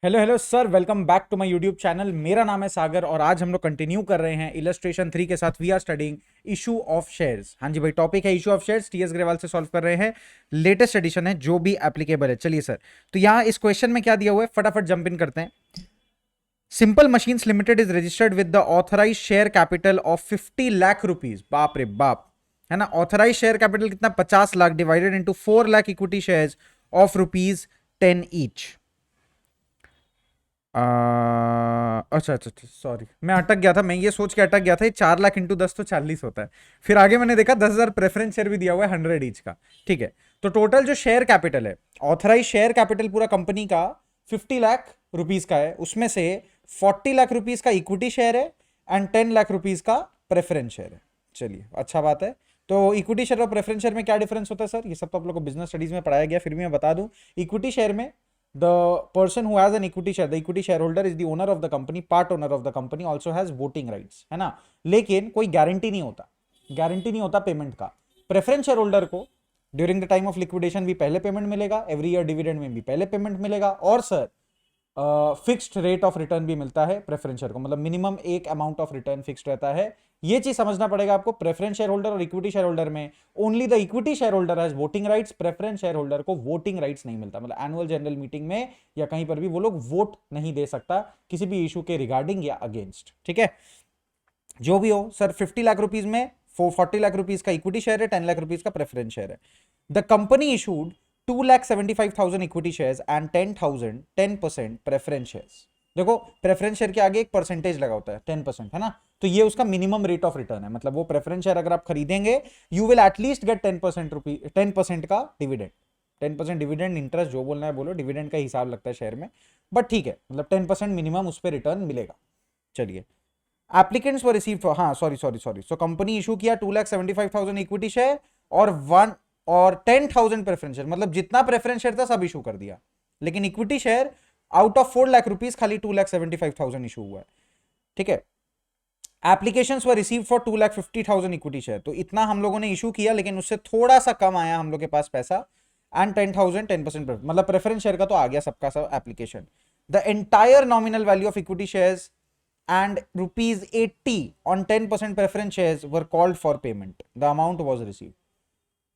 Hello hello sir, welcome back to my YouTube channel. मेरा नाम है सागर और आज हम लोग कंटिन्यू कर रहे हैं इलस्ट्रेशन 3 के साथ। We are studying issue of shares. हाँ जी भाई, टॉपिक है issue of shares. TS Grewal से सॉल्व कर रहे हैं। लेटेस्ट एडिशन है जो भी एप्लीकेबल है। चलिए सर, तो यहाँ इस क्वेश्चन में क्या दिया हुआ है, फटाफट जंप इन करते हैं। Simple machines limited is registered with the authorised share capital of 50 lakh rupees. बाप रे बाप, है ना। ऑथराइज शेयर कैपिटल कितना, 50 lakh divided into 4 lakh equity shares of rupees 10 each. अच्छा अच्छा अच्छा, सॉरी मैं अटक गया था। मैं ये सोच के अटक गया था ये 4 लाख इंटू 10 तो 40 होता है। फिर आगे मैंने देखा 10,000 प्रेफरेंस शेयर भी दिया हुआ है 100 ईच का। ठीक है, तो टोटल जो शेयर कैपिटल है, ऑथराइज शेयर कैपिटल पूरा कंपनी का 50 लाख रुपीज का है। उसमें से 40 लाख रुपीज का इक्विटी शेयर है एंड 10 लाख रुपीज का प्रेफरेंस शेयर है। चलिए, अच्छा बात है। तो इक्विटी शेयर और प्रेफरेंस शेयर में क्या डिफरेंस होता है सर? ये सब तो आप लोगों को बिजनेस स्टडीज में पढ़ाया गया, फिर भी मैं बता दूं। इक्विटी शेयर में the person who has an equity share, the equity shareholder is the owner of the company, part owner of the company, also has voting rights, है ना। लेकिन कोई गारंटी नहीं होता, गारंटी नहीं होता पेमेंट का। प्रेफरेंस शेयर होल्डर को during the time of liquidation भी पहले पेमेंट मिलेगा, एवरी ईयर डिविडेंड में भी पहले पेमेंट मिलेगा, और sir fixed rate of return भी मिलता है प्रेफरेंस शेयर को, मतलब मिनिमम एक अमाउंट ऑफ रिटर्न फिक्स्ड रहता है। ये चीज समझना पड़ेगा आपको। प्रेफरेंस शेयर होल्डर और इक्विटी शेयर होल्डर में only the equity share holder has voting rights. Preference share holder को वोटिंग राइट्स नहीं मिलता, मतलब एनुअल जनरल मीटिंग में या कहीं पर भी वो लोग वोट नहीं दे सकता किसी भी इशू के रिगार्डिंग या अगेंस्ट। ठीक है, जो भी हो सर, 50 लाख रुपीज में 40 लाख रुपीज का इक्विटी शेयर है, 10 लाख रुपीज का प्रेफरेंस शेयर है। The company issued 2,75,000 equity shares and 10% preference shares. देखो, प्रेफरेंस शेयर के आगे एक परसेंटेज लगा होता है 10%, है ना। तो ये उसका मिनिमम रेट ऑफ रिटर्न है, मतलब वो प्रेफरेंस शेयर अगर आप खरीदेंगे यू विल एटलीस्ट गेट 10% का डिविडेंड। 10% डिविडेंड, इंटरेस्ट जो बोलना है बोलो, डिविडेंड का हिसाब लगता है शेयर में, बट ठीक है, मतलब 10% मिनिमम उस पर रिटर्न मिलेगा। चलिए, एप्लीकेंट्स वर रिसीव्ड फॉर, हाँ सॉरी, सो कंपनी इशू किया 2,75,000 इक्विटी शेयर और 10,000 प्रेफरेंस शेयर, मतलब जितना प्रेफरेंस शेयर था सब इशू कर दिया। लेकिन equity share out of 4 lakh rupees खाली 2,75,000 इशू हुआ है। ठीक है, applications were received for 2,50,000 equity share, तो इतना हम लोगों ने इशू किया, लेकिन उससे थोड़ा सा कम आया हम लोग के पास पैसा। एंड 10,000 10%, मतलब प्रेफरेंस शेयर का तो आ गया सबका सब application. The entire nominal value of equity shares and rupees 80 on 10% preference shares were called for payment. The amount was received.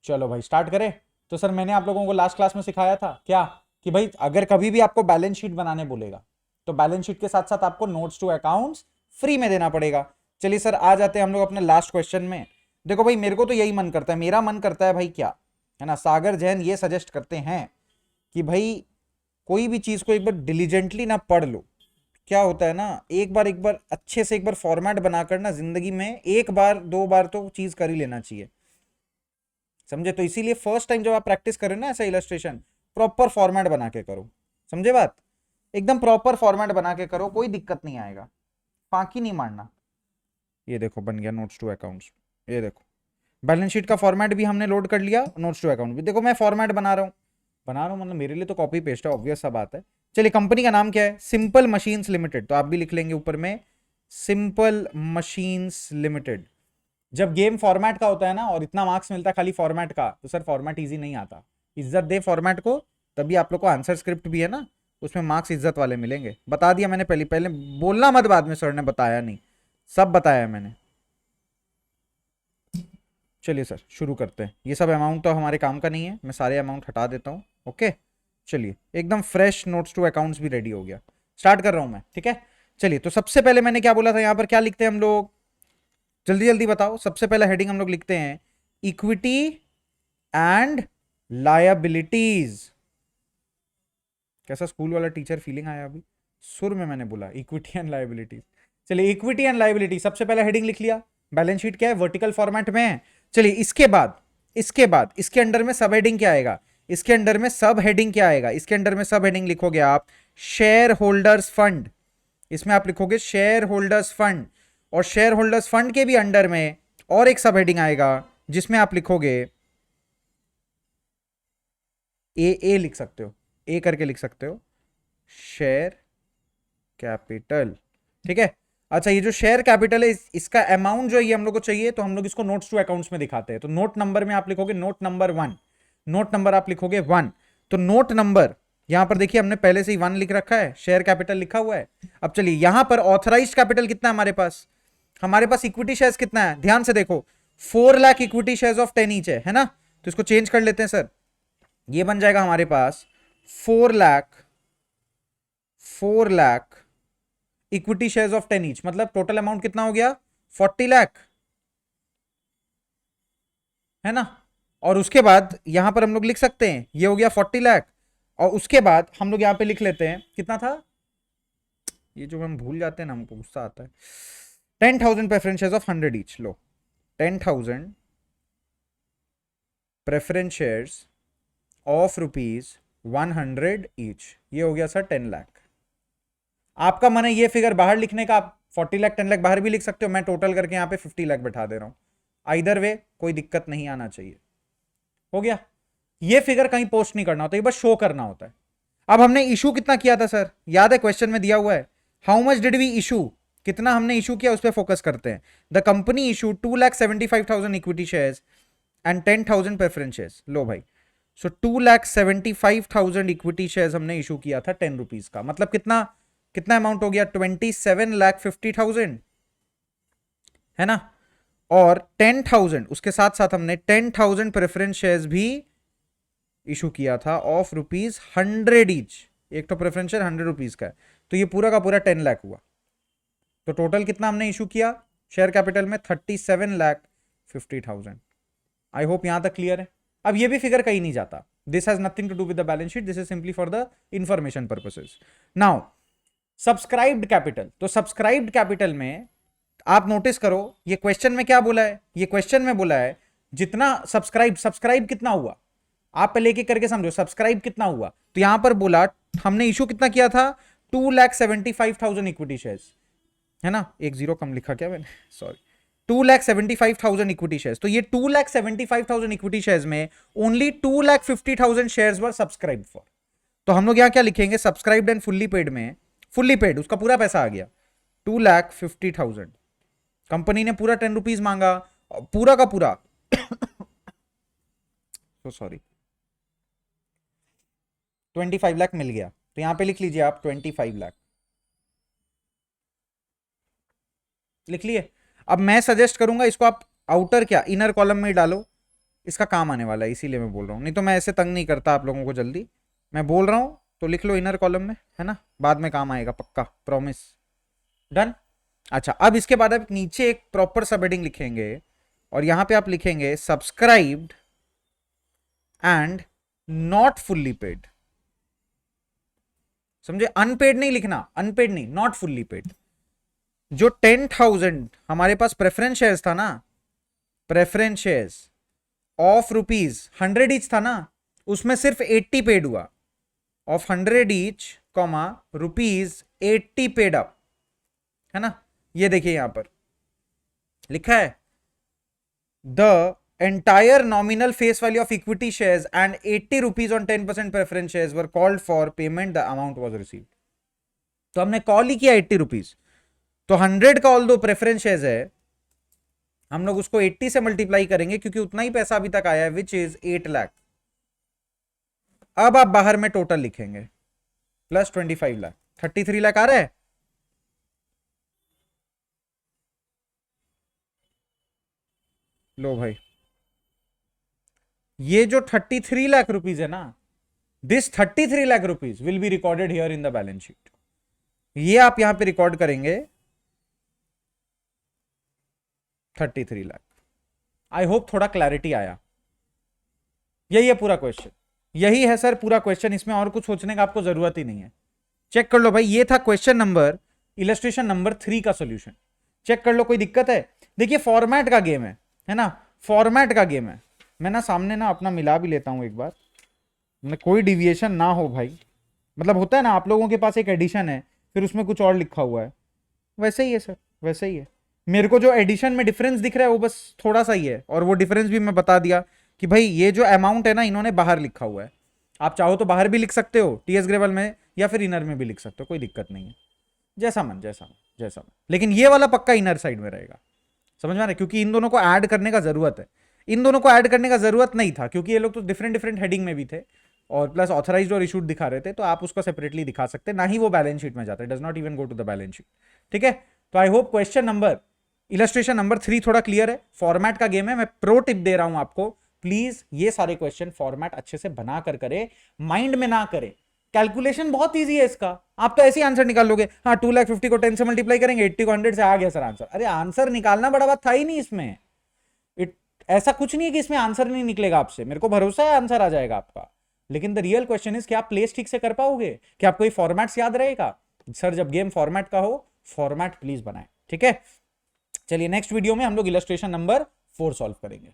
चलो भाई स्टार्ट करें। तो सर मैंने आप लोगों को लास्ट क्लास में सिखाया था क्या, कि भाई अगर कभी भी आपको बैलेंस शीट बनाने बोलेगा तो बैलेंस शीट के साथ साथ आपको नोट्स टू अकाउंट्स फ्री में देना पड़ेगा। चलिए सर, आ जाते हैं हम लोग अपने लास्ट क्वेश्चन में। देखो भाई, मेरे को तो यही मन करता है, मेरा मन करता है भाई, क्या है ना, सागर जैन ये सजेस्ट करते हैं कि भाई कोई भी चीज को एक बार डिलीजेंटली ना पढ़ लो। क्या होता है ना, एक बार अच्छे से एक बार फॉर्मेट बनाकर ना जिंदगी में एक बार दो बार तो चीज कर ही लेना चाहिए, समझे। तो इसीलिए फर्स्ट टाइम जब आप प्रैक्टिस करें ना ऐसा इलस्ट्रेशन, प्रॉपर फॉर्मेट बना के करो, समझे बात। एकदम प्रॉपर फॉर्मेट बना के करो, कोई दिक्कत नहीं आएगा, फांकी नहीं मारना। ये देखो बन गया नोट्स टू अकाउंट्स। ये देखो, बैलेंस शीट का फॉर्मेट भी हमने लोड कर लिया, नोट्स टू अकाउंट भी। देखो मैं फॉर्मेट बना रहा हूँ मतलब मेरे लिए तो कॉपी पेस्ट है, ऑब्वियस सा बात है। चलिए, कंपनी का नाम क्या है, सिंपल मशीन्स लिमिटेड, तो आप भी लिख लेंगे ऊपर में सिंपल मशीन्स लिमिटेड। जब गेम फॉर्मेट का होता है ना और इतना मार्क्स मिलता है खाली फॉर्मेट का, तो सर फॉर्मेट इजी नहीं आता। इज्जत दे फॉर्मेट को, तभी आप लोग को आंसर स्क्रिप्ट भी है ना, उसमें मार्क्स इज्जत वाले मिलेंगे। बता दिया मैंने, पहले पहले बोलना मत बाद में सर ने बताया नहीं, सब बताया मैंने। चलिए सर शुरू करते हैं। ये सब अमाउंट तो हमारे काम का नहीं है, मैं सारे अमाउंट हटा देता हूँ। ओके, चलिए, एकदम फ्रेश नोट्स टू अकाउंट्स भी रेडी हो गया। स्टार्ट कर रहा हूं मैं, ठीक है। चलिए, तो सबसे पहले मैंने क्या बोला था, यहां पर क्या लिखते हैं हम लोग, जल्दी जल्दी बताओ। सबसे पहला हेडिंग हम लोग लिखते हैं इक्विटी एंड लायबिलिटीज। कैसा स्कूल वाला टीचर फीलिंग आया अभी, सुर में मैंने बोला इक्विटी एंड लायबिलिटीज। चलिए, इक्विटी एंड लायबिलिटी सबसे पहला हेडिंग लिख लिया। बैलेंस शीट क्या है, वर्टिकल फॉर्मेट में है। चलिए, इसके बाद इसके अंडर में सब हेडिंग क्या आएगा, इसके अंडर में सब हेडिंग क्या आएगा, इसके अंडर में सब हेडिंग लिखोगे आप शेयर होल्डर्स फंड। इसमें आप लिखोगे शेयर होल्डर्स फंड, और शेयर होल्डर्स फंड के भी अंडर में और एक सब हेडिंग आएगा जिसमें आप लिखोगे ए लिख सकते हो, ए करके लिख सकते हो, शेयर कैपिटल। ठीक है, अच्छा, ये जो शेयर कैपिटल है इसका अमाउंट जो ये हम लोग को चाहिए, तो हम लोग इसको नोट्स टू अकाउंट्स में दिखाते हैं। तो नोट नंबर में आप लिखोगे नोट नंबर 1, नोट नंबर आप लिखोगे 1। तो नोट नंबर यहां पर देखिए हमने पहले से ही 1 लिख रखा है, शेयर कैपिटल लिखा हुआ है। अब चलिए यहां पर ऑथराइज्ड कैपिटल कितना है हमारे पास इक्विटी शेयर्स कितना है, ध्यान से देखो 4 lakh equity shares of 10 each है ना। तो इसको चेंज कर लेते हैं सर, ये बन जाएगा हमारे पास 4 lakh equity shares of 10 each, मतलब टोटल अमाउंट कितना हो गया 40 लाख, है ना। और उसके बाद यहां पर हम लोग लिख सकते हैं ये हो गया 40 लाख, और उसके बाद हम लोग यहां पे लिख लेते हैं कितना था, ये जो हम भूल जाते हैं ना हमको गुस्सा आता है, 10,000 preference shares of 100 each. Low 10,000 preference shares of ₹100 each, ये हो गया सर 10 लाख। आपका मन है ये फिगर बाहर लिखने का, आप 40 लाख 10 लाख बाहर भी लिख सकते हो, मैं टोटल करके यहाँ पे 50 लाख बैठा दे रहा हूं, आइदर वे कोई दिक्कत नहीं आना चाहिए। हो गया, ये फिगर कहीं पोस्ट नहीं करना होता, ये बस शो करना होता है। अब हमने इशू कितना किया था सर, याद है क्वेश्चन में दिया हुआ है, how much did we issue, कितना हमने इशू किया उस पर फोकस करते हैं। The company issue 2,75,000 equity shares and 10,000 preference shares. लो भाई, सो 2,75,000 इक्विटी शेयर्स हमने इशू किया था 10 रुपीज का, मतलब कितना कितना अमाउंट हो गया 27,50,000, है ना। और 10,000 उसके साथ साथ हमने 10,000 प्रेफरेंस शेयर्स भी इशू किया था ऑफ ₹100 ईच, एक तो प्रेफरेंस शेयर 100 रुपीज का है, तो ये पूरा का पूरा 10 लाख हुआ। तो टोटल कितना हमने इशू किया शेयर कैपिटल में 37,50,000। आई होप यहां तक क्लियर है। अब ये भी फिगर कहीं नहीं जाता, this has nothing to do with the balance sheet, this is simply for the information purposes. Now subscribed capital, तो सब्सक्राइब्ड कैपिटल में आप नोटिस करो ये क्वेश्चन में क्या बोला है, ये क्वेश्चन में बोला है जितना सब्सक्राइब कितना हुआ, आप पहले एक करके समझो सब्सक्राइब कितना हुआ। तो यहां पर बोला हमने इशू कितना किया था 2,75,000 इक्विटी शेयर्स, है ना, एक जीरो कम लिखा क्या मैंने, सॉरी, 2,75,000 इक्विटी शेयर्स। तो ये 2,75,000 इक्विटी शेयर्स में only 2,50,000 shares were subscribe for. तो हम लोग यहां क्या लिखेंगे, सब्सक्राइब्ड एंड फुल्ली पेड में, फुल्ली पेड उसका पूरा पैसा आ गया 2,50,000, कंपनी ने पूरा 10 रुपीज मांगा, पूरा का पूरा तो सॉरी 25 लाख मिल गया। तो यहां पे लिख लीजिए आप 25 लाख लिख लिए। अब मैं सजेस्ट करूंगा इसको आप आउटर क्या इनर कॉलम में ही डालो, इसका काम आने वाला है, इसीलिए मैं बोल रहा हूं, नहीं तो मैं ऐसे तंग नहीं करता आप लोगों को जल्दी, मैं बोल रहा हूं तो लिख लो इनर कॉलम में, है ना, बाद में काम आएगा पक्का, प्रॉमिस। डन। अच्छा, अब इसके बाद आप नीचे एक प्रॉपर सब हेडिंग लिखेंगे और यहां पे आप लिखेंगे subscribed and not fully paid. समझे, अनपेड नहीं लिखना, अनपेड नहीं, नॉट फुल्ली पेड। जो 10,000 हमारे पास प्रेफरेंस शेयर्स था ना, प्रेफरेंस शेयर्स ऑफ ₹100 ईच था ना, उसमें सिर्फ 80 पेड हुआ, of 100 each comma ₹80 paid up, है ना। ये देखिए यहां पर लिखा है the entire nominal face value of equity shares and 80 rupees on 10% preference shares were called for payment, the amount was received। तो हमने कॉल ही किया 80 रुपीज, तो 100 का ऑल दो प्रेफरेंस शेयर्स है, हम लोग उसको 80 से मल्टीप्लाई करेंगे क्योंकि उतना ही पैसा अभी तक आया है, विच इज 8 लाख। अब आप बाहर में टोटल लिखेंगे प्लस 25 लाख, 33 लाख आ रहा है। लो भाई, ये जो 33 लाख रुपीज है ना, this 33 lakh rupees will be recorded here in the balance sheet. ये आप यहां पे रिकॉर्ड करेंगे 33 लाख। आई होप थोड़ा क्लैरिटी आया। यही है पूरा क्वेश्चन, यही है सर पूरा क्वेश्चन, इसमें और कुछ सोचने का आपको जरूरत ही नहीं है। चेक कर लो भाई, ये था क्वेश्चन नंबर इलस्ट्रेशन नंबर 3 का सॉल्यूशन। चेक कर लो, कोई दिक्कत है। देखिए फॉर्मेट का गेम है ना, फॉर्मेट का गेम है। मैं ना सामने ना अपना मिला भी लेता हूं एक बार, कोई डिविएशन ना हो भाई, मतलब होता है ना आप लोगों के पास एक एडिशन है फिर उसमें कुछ और लिखा हुआ है, वैसे ही है सर, वैसे ही है। मेरे को जो एडिशन में डिफरेंस दिख रहा है वो बस थोड़ा सा ही है, और वो डिफरेंस भी मैं बता दिया कि भाई ये जो अमाउंट है ना इन्होंने बाहर लिखा हुआ है, आप चाहो तो बाहर भी लिख सकते हो टीएस ग्रेवल में, या फिर इनर में भी लिख सकते हो, कोई दिक्कत नहीं है, जैसा मन जैसा मन जैसा मन। लेकिन ये वाला पक्का इनर साइड में रहेगा, समझ में आ रहा है, क्योंकि इन दोनों को ऐड करने का जरूरत है। इन दोनों को ऐड करने का जरूरत नहीं था क्योंकि ये लोग तो डिफरेंट डिफरेंट हेडिंग में भी थे, और प्लस ऑथराइज्ड और इशूड दिखा रहे थे, तो आप उसको सेपरेटली दिखा सकते, ना ही वो बैलेंस शीट में जाता है, does not even go to the balance sheet. ठीक है, तो I hope question number illustration number 3 थोड़ा क्लियर है। फॉर्मेट का गेम है, मैं प्रो टिप दे रहा हूं आपको, प्लीज ये सारे क्वेश्चन फॉर्मेट अच्छे से बना कर करे, माइंड में ना करे। कैलकुलेशन बहुत इजी है इसका, आप तो ऐसे ही आंसर निकाल लोगे। हाँ 2,50,000 को 10 से मल्टीप्लाई करेंगे, 80 को 100 से आ गया सर आंसर। अरे आंसर निकालना बड़ा बात था ही नहीं इसमें। ऐसा कुछ नहीं है कि इसमें आंसर नहीं निकलेगा आपसे, मेरे को भरोसा है आंसर आ जाएगा आपका। लेकिन द रियल क्वेश्चन इज कि आप प्लेस ठीक से कर पाओगे, कि आपको ये फॉर्मेट्स याद रहेगा। सर जब गेम फॉर्मेट का हो, फॉर्मेट प्लीज बनाए। ठीक है, चलिए नेक्स्ट वीडियो में हम लोग इलस्ट्रेशन नंबर 4 सॉल्व करेंगे।